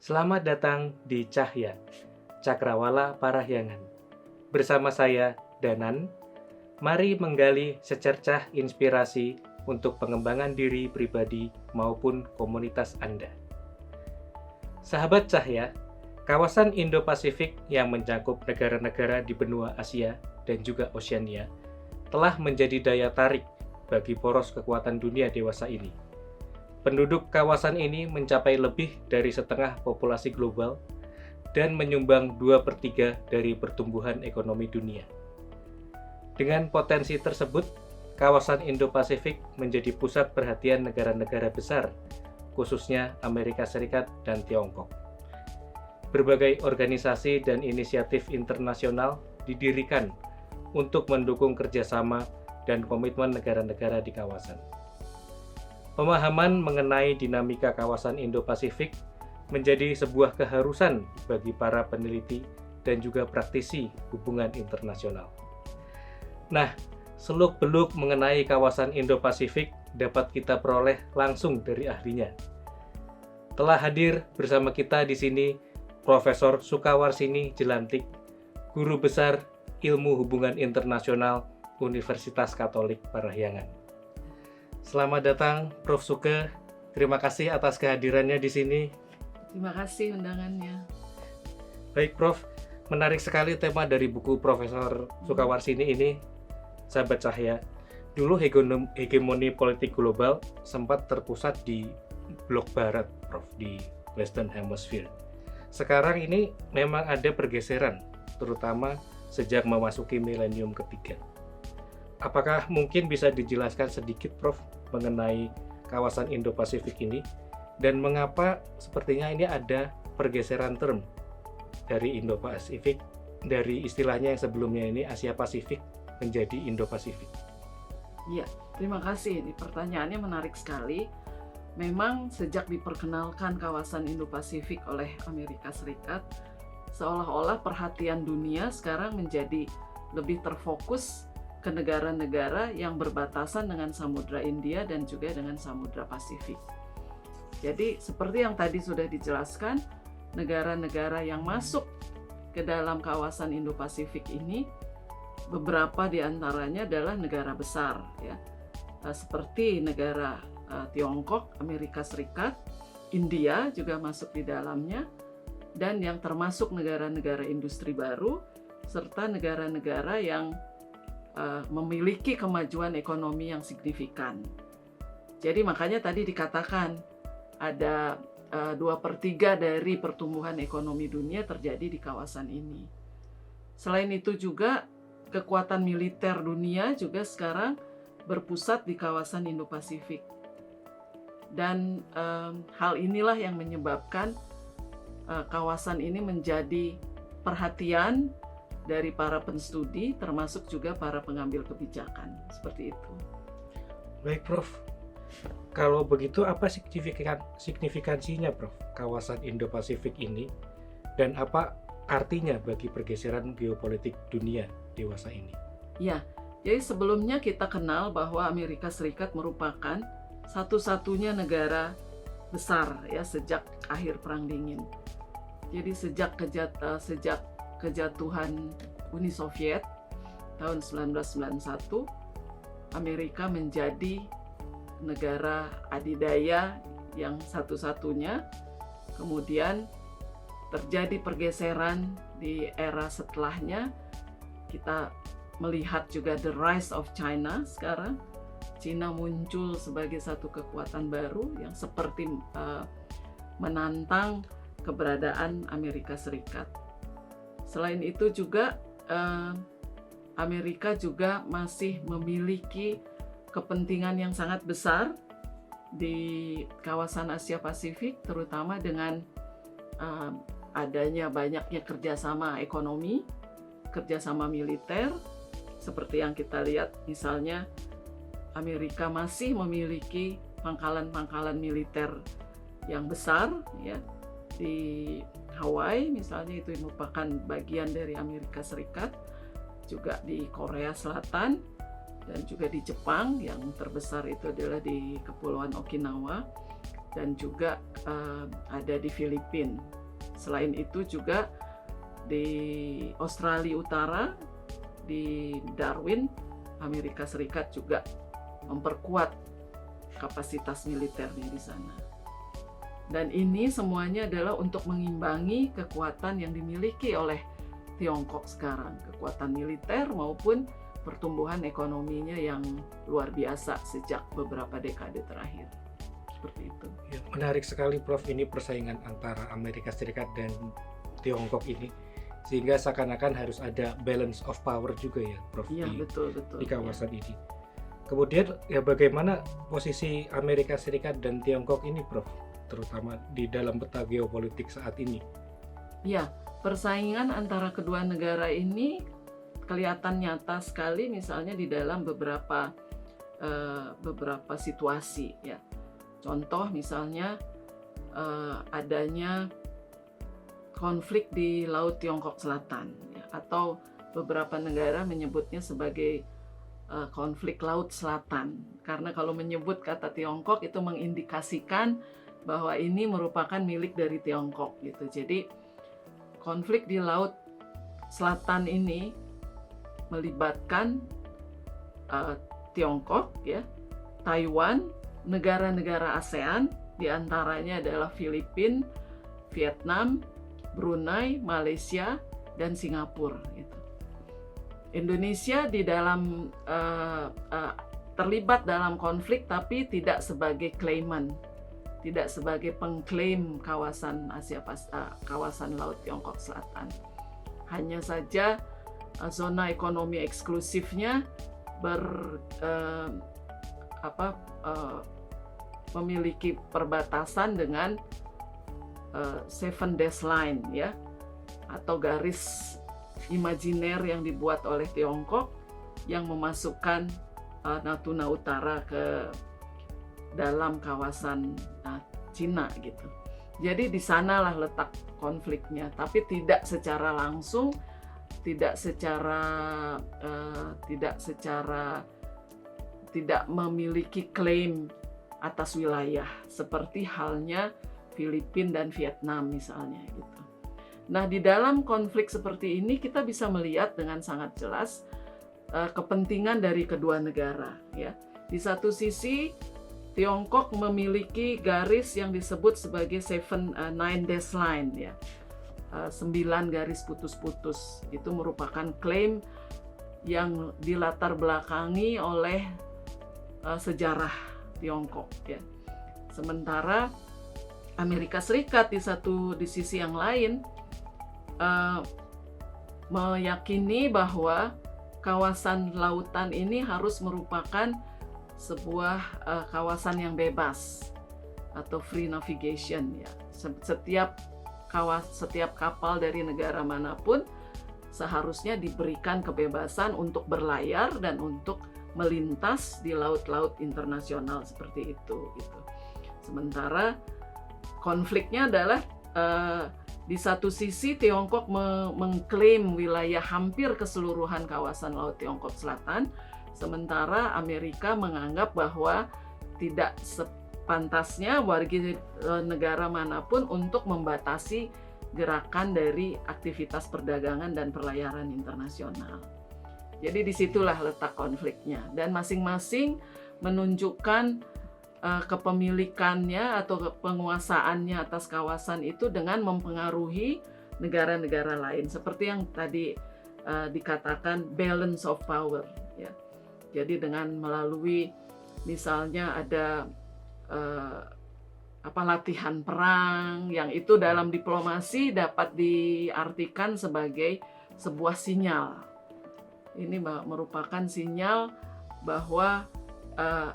Selamat datang di Cahya, Cakrawala Parahyangan. Bersama saya, Danan, mari menggali secercah inspirasi untuk pengembangan diri pribadi maupun komunitas Anda. Sahabat Cahya, kawasan Indo-Pasifik yang mencakup negara-negara di benua Asia dan juga Oseania telah menjadi daya tarik bagi poros kekuatan dunia dewasa ini. Penduduk kawasan ini mencapai lebih dari setengah populasi global dan menyumbang 2/3 dari pertumbuhan ekonomi dunia. Dengan potensi tersebut, kawasan Indo-Pasifik menjadi pusat perhatian negara-negara besar, khususnya Amerika Serikat dan Tiongkok. Berbagai organisasi dan inisiatif internasional didirikan untuk mendukung kerjasama dan komitmen negara-negara di kawasan. Pemahaman mengenai dinamika kawasan Indo-Pasifik menjadi sebuah keharusan bagi para peneliti dan juga praktisi hubungan internasional. Nah, seluk-beluk mengenai kawasan Indo-Pasifik dapat kita peroleh langsung dari ahlinya. Telah hadir bersama kita di sini Profesor Sukawarsini Jelantik, Guru Besar Ilmu Hubungan Internasional Universitas Katolik Parahyangan. Selamat datang, Prof. Suke. Terima kasih atas kehadirannya di sini. Terima kasih undangannya. Baik, Prof. Menarik sekali tema dari buku Profesor Sukawarsini ini, Sahabat Cahya. Dulu hegemoni politik global sempat terpusat di blok barat, Prof, di Western Hemisphere. Sekarang ini memang ada pergeseran, terutama sejak memasuki milenium ketiga. Apakah mungkin bisa dijelaskan sedikit, Prof, mengenai kawasan Indo-Pasifik ini dan mengapa sepertinya ini ada pergeseran term dari Indo-Pasifik, dari istilahnya yang sebelumnya ini Asia Pasifik menjadi Indo-Pasifik? Ya, terima kasih. Ini pertanyaannya menarik sekali. Memang sejak diperkenalkan kawasan Indo-Pasifik oleh Amerika Serikat, seolah-olah perhatian dunia sekarang menjadi lebih terfokus ke negara-negara yang berbatasan dengan Samudra India dan juga dengan Samudra Pasifik. Jadi seperti yang tadi sudah dijelaskan, negara-negara yang masuk ke dalam kawasan Indo-Pasifik ini, beberapa di antaranya adalah negara besar, ya, seperti negara Tiongkok, Amerika Serikat, India juga masuk di dalamnya, dan yang termasuk negara-negara industri baru, serta negara-negara yang memiliki kemajuan ekonomi yang signifikan. Jadi makanya tadi dikatakan ada 2/3 dari pertumbuhan ekonomi dunia terjadi di kawasan ini. Selain itu juga kekuatan militer dunia juga sekarang berpusat di kawasan Indo-Pasifik. Dan hal inilah yang menyebabkan kawasan ini menjadi perhatian dari para penstudi, termasuk juga para pengambil kebijakan. Seperti itu. Baik, Prof. Kalau begitu, apa signifikansinya, Prof, kawasan Indo-Pasifik ini, dan apa artinya bagi pergeseran geopolitik dunia dewasa ini? Ya, jadi sebelumnya kita kenal bahwa Amerika Serikat merupakan satu-satunya negara besar ya sejak akhir Perang Dingin. Jadi sejak kejatuhan Uni Soviet tahun 1991, Amerika menjadi negara adidaya yang satu-satunya. Kemudian terjadi pergeseran di era setelahnya. Kita melihat juga the rise of China sekarang. China muncul sebagai satu kekuatan baru yang seperti menantang keberadaan Amerika Serikat. Selain itu juga Amerika juga masih memiliki kepentingan yang sangat besar di kawasan Asia Pasifik, terutama dengan adanya banyaknya kerjasama ekonomi, kerjasama militer, seperti yang kita lihat misalnya Amerika masih memiliki pangkalan-pangkalan militer yang besar ya di Hawaii misalnya, itu merupakan bagian dari Amerika Serikat, juga di Korea Selatan dan juga di Jepang. Yang terbesar itu adalah di Kepulauan Okinawa. dan juga ada di Filipina. Selain itu juga di Australia Utara, di Darwin, Amerika Serikat juga memperkuat kapasitas militernya di sana. Dan ini semuanya adalah untuk mengimbangi kekuatan yang dimiliki oleh Tiongkok sekarang, kekuatan militer maupun pertumbuhan ekonominya yang luar biasa sejak beberapa dekade terakhir. Seperti itu. Ya, menarik sekali Prof, ini persaingan antara Amerika Serikat dan Tiongkok ini, sehingga seakan-akan harus ada balance of power juga ya Prof, Iya, betul. di kawasan ini. Kemudian ya bagaimana posisi Amerika Serikat dan Tiongkok ini Prof, terutama di dalam peta geopolitik saat ini? Ya, persaingan antara kedua negara ini kelihatan nyata sekali misalnya di dalam beberapa situasi ya. Contoh misalnya adanya konflik di Laut Tiongkok Selatan ya, atau beberapa negara menyebutnya sebagai konflik Laut Selatan, karena kalau menyebut kata Tiongkok itu mengindikasikan bahwa ini merupakan milik dari Tiongkok gitu. Jadi konflik di Laut Selatan ini melibatkan Tiongkok ya, Taiwan, negara-negara ASEAN, diantaranya adalah Filipina, Vietnam, Brunei, Malaysia, dan Singapura gitu. Indonesia di dalam terlibat dalam konflik tapi tidak sebagai claimant, tidak sebagai pengklaim kawasan kawasan Laut Tiongkok Selatan. Hanya saja zona ekonomi eksklusifnya memiliki perbatasan dengan Seven Dash Line ya, atau garis imajiner yang dibuat oleh Tiongkok yang memasukkan Natuna Utara ke dalam kawasan Cina gitu. Jadi di sanalah letak konfliknya, tapi tidak secara langsung, tidak memiliki klaim atas wilayah seperti halnya Filipina dan Vietnam misalnya gitu. Nah, di dalam konflik seperti ini kita bisa melihat dengan sangat jelas kepentingan dari kedua negara ya. Di satu sisi Tiongkok memiliki garis yang disebut sebagai Nine Dash Line ya. 9 garis putus-putus. Itu merupakan klaim yang dilatar belakangi oleh sejarah Tiongkok ya. Sementara Amerika Serikat di sisi yang lain meyakini bahwa kawasan lautan ini harus merupakan sebuah kawasan yang bebas atau free navigation ya. Setiap kapal dari negara manapun seharusnya diberikan kebebasan untuk berlayar dan untuk melintas di laut-laut internasional seperti itu gitu. Sementara konfliknya adalah di satu sisi Tiongkok mengklaim wilayah hampir keseluruhan kawasan Laut Tiongkok Selatan, sementara Amerika menganggap bahwa tidak sepantasnya warga negara manapun untuk membatasi gerakan dari aktivitas perdagangan dan pelayaran internasional. Jadi disitulah letak konfliknya, dan masing-masing menunjukkan kepemilikannya atau penguasaannya atas kawasan itu dengan mempengaruhi negara-negara lain, seperti yang tadi dikatakan balance of power ya. Jadi dengan melalui misalnya ada latihan perang yang itu dalam diplomasi dapat diartikan sebagai sebuah sinyal. Ini merupakan sinyal bahwa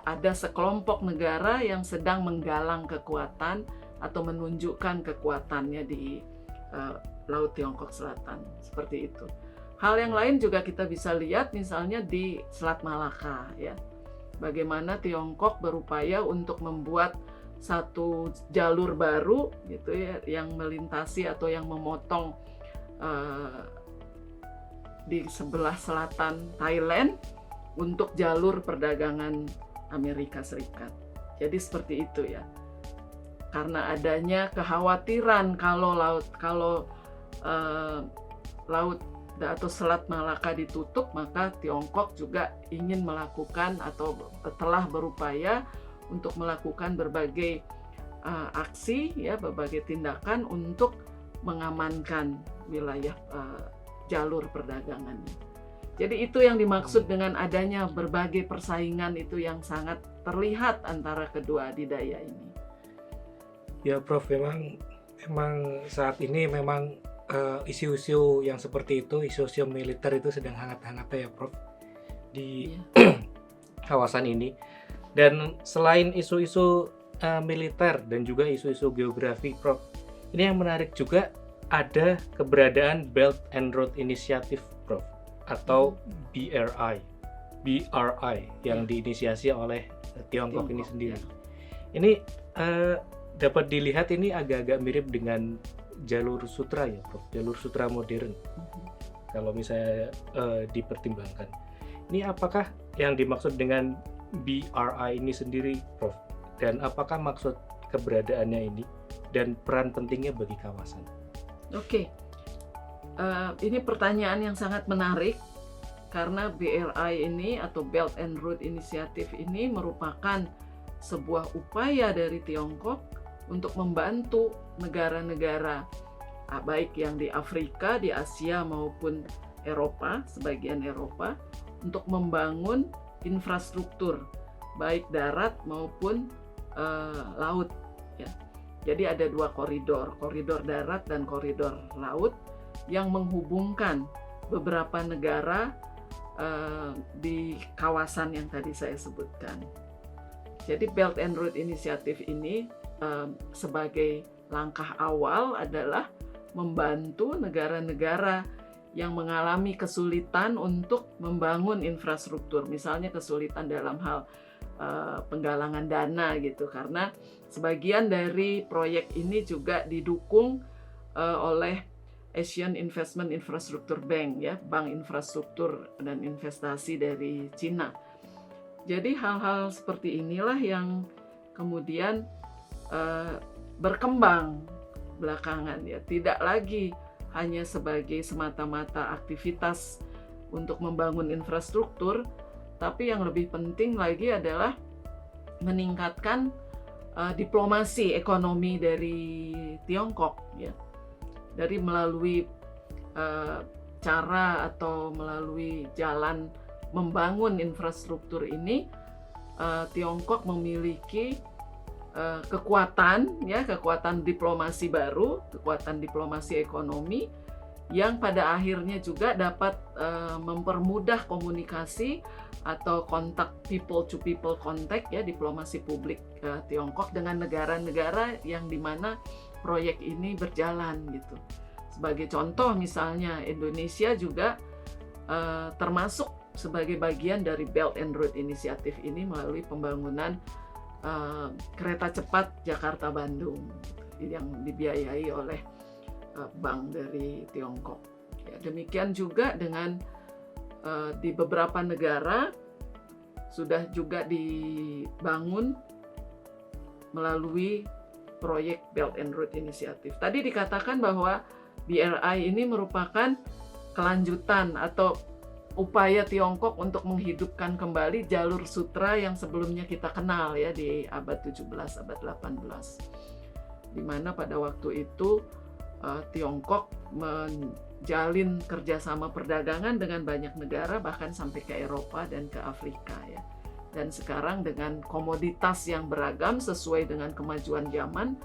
ada sekelompok negara yang sedang menggalang kekuatan atau menunjukkan kekuatannya di Laut Tiongkok Selatan, seperti itu. Hal yang lain juga kita bisa lihat misalnya di Selat Malaka ya. Bagaimana Tiongkok berupaya untuk membuat satu jalur baru gitu ya, yang melintasi atau yang memotong di sebelah selatan Thailand untuk jalur perdagangan Amerika Serikat. Jadi seperti itu ya. karena adanya kekhawatiran kalau laut atau Selat Malaka ditutup, maka Tiongkok juga ingin melakukan atau telah berupaya untuk melakukan berbagai aksi, ya, berbagai tindakan untuk mengamankan wilayah jalur perdagangannya. Jadi itu yang dimaksud dengan adanya berbagai persaingan itu yang sangat terlihat antara kedua adidaya ini. Ya Prof, memang saat ini memang isu-isu yang seperti itu, isu-isu militer itu sedang hangat-hangatnya ya Prof di kawasan ini. Dan selain isu-isu militer dan juga isu-isu geografi Prof, ini yang menarik juga ada keberadaan Belt and Road Initiative Prof, atau BRI yang diinisiasi oleh Tiongkok ini sendiri. Ya. Ini dapat dilihat ini agak-agak mirip dengan jalur sutra ya Prof, jalur sutra modern. Kalau misalnya dipertimbangkan, ini apakah yang dimaksud dengan BRI ini sendiri Prof? Dan apakah maksud keberadaannya ini dan peran pentingnya bagi kawasan? Oke. Ini pertanyaan yang sangat menarik karena BRI ini atau Belt and Road Initiative ini merupakan sebuah upaya dari Tiongkok untuk membantu negara-negara baik yang di Afrika, di Asia maupun Eropa, sebagian Eropa, untuk membangun infrastruktur baik darat maupun laut, ya. Jadi ada dua koridor darat dan koridor laut yang menghubungkan beberapa negara di kawasan yang tadi saya sebutkan. Jadi Belt and Road Initiative ini sebagai langkah awal adalah membantu negara-negara yang mengalami kesulitan untuk membangun infrastruktur, misalnya kesulitan dalam hal penggalangan dana gitu, karena sebagian dari proyek ini juga didukung oleh Asian Investment Infrastructure Bank, ya, bank infrastruktur dan investasi dari Cina. Jadi hal-hal seperti inilah yang kemudian berkembang belakangan, ya, tidak lagi hanya sebagai semata-mata aktivitas untuk membangun infrastruktur, tapi yang lebih penting lagi adalah meningkatkan diplomasi ekonomi dari Tiongkok, ya, dari melalui cara atau melalui jalan membangun infrastruktur ini. Tiongkok memiliki kekuatan diplomasi baru, kekuatan diplomasi ekonomi yang pada akhirnya juga dapat mempermudah komunikasi atau kontak people to people contact, ya, diplomasi publik Tiongkok dengan negara-negara yang dimana proyek ini berjalan gitu. Sebagai contoh misalnya Indonesia juga termasuk sebagai bagian dari Belt and Road Initiative ini melalui pembangunan kereta cepat Jakarta-Bandung yang dibiayai oleh bank dari Tiongkok. Ya, demikian juga dengan di beberapa negara sudah juga dibangun melalui proyek Belt and Road Initiative. Tadi dikatakan bahwa BRI ini merupakan kelanjutan atau upaya Tiongkok untuk menghidupkan kembali jalur sutra yang sebelumnya kita kenal, ya, di abad 17, abad 18. Di mana pada waktu itu Tiongkok menjalin kerjasama perdagangan dengan banyak negara, bahkan sampai ke Eropa dan ke Afrika, ya. Dan sekarang dengan komoditas yang beragam sesuai dengan kemajuan zaman,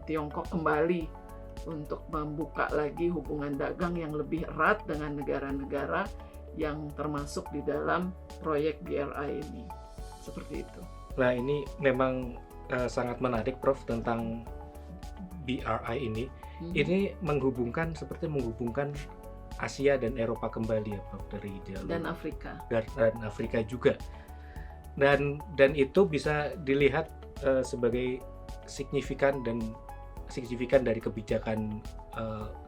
Tiongkok kembali untuk membuka lagi hubungan dagang yang lebih erat dengan negara-negara yang termasuk di dalam proyek BRI ini. Seperti itu. Nah, ini memang sangat menarik Prof tentang BRI ini. Ini seperti menghubungkan Asia dan Eropa kembali, ya Prof, dari jalur dan Afrika. Dan Afrika juga. Dan itu bisa dilihat sebagai signifikan dari kebijakan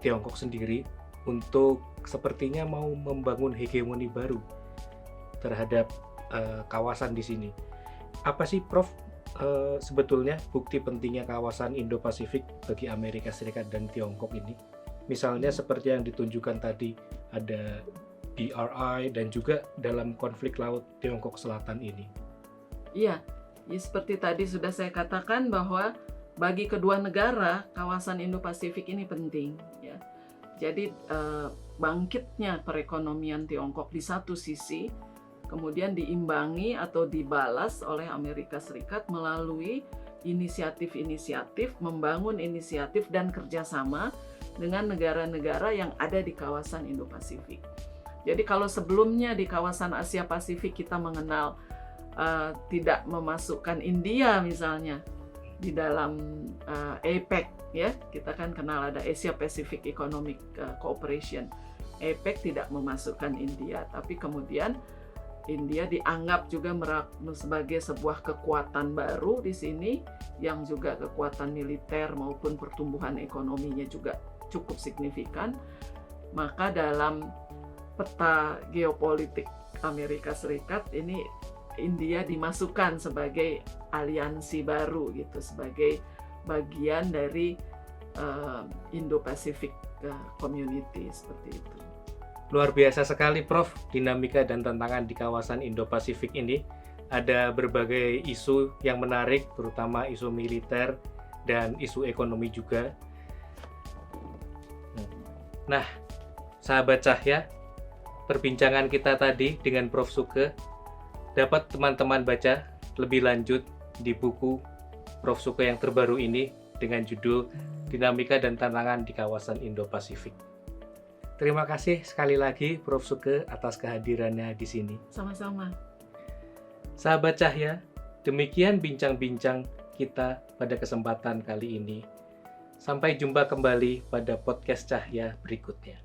Tiongkok sendiri untuk sepertinya mau membangun hegemoni baru terhadap kawasan di sini. Apa sih Prof sebetulnya bukti pentingnya kawasan Indo-Pasifik bagi Amerika Serikat dan Tiongkok ini? Misalnya seperti yang ditunjukkan tadi, ada BRI dan juga dalam konflik laut Tiongkok Selatan ini. Iya, ya seperti tadi sudah saya katakan bahwa bagi kedua negara kawasan Indo-Pasifik ini penting. Ya. Jadi bangkitnya perekonomian Tiongkok di satu sisi, kemudian diimbangi atau dibalas oleh Amerika Serikat melalui inisiatif-inisiatif, membangun inisiatif dan kerjasama dengan negara-negara yang ada di kawasan Indo-Pasifik. Jadi kalau sebelumnya di kawasan Asia Pasifik kita mengenal tidak memasukkan India misalnya di dalam APEC, ya kita kan kenal ada Asia Pacific Economic Cooperation. APEC tidak memasukkan India, tapi kemudian India dianggap juga sebagai sebuah kekuatan baru di sini yang juga kekuatan militer maupun pertumbuhan ekonominya juga cukup signifikan. Maka dalam peta geopolitik Amerika Serikat ini India dimasukkan sebagai aliansi baru gitu, sebagai bagian dari Indo-Pacific Community seperti itu. Luar biasa sekali Prof, dinamika dan tantangan di kawasan Indo-Pasifik ini. Ada berbagai isu yang menarik, terutama isu militer dan isu ekonomi juga. Nah, sahabat Cahya, perbincangan kita tadi dengan Prof Sugeng dapat teman-teman baca lebih lanjut di buku Prof Sugeng yang terbaru ini dengan judul Dinamika dan Tantangan di Kawasan Indo-Pasifik. Terima kasih sekali lagi Prof Sugeng atas kehadirannya di sini. Sama-sama. Sahabat Cahya, demikian bincang-bincang kita pada kesempatan kali ini. Sampai jumpa kembali pada podcast Cahya berikutnya.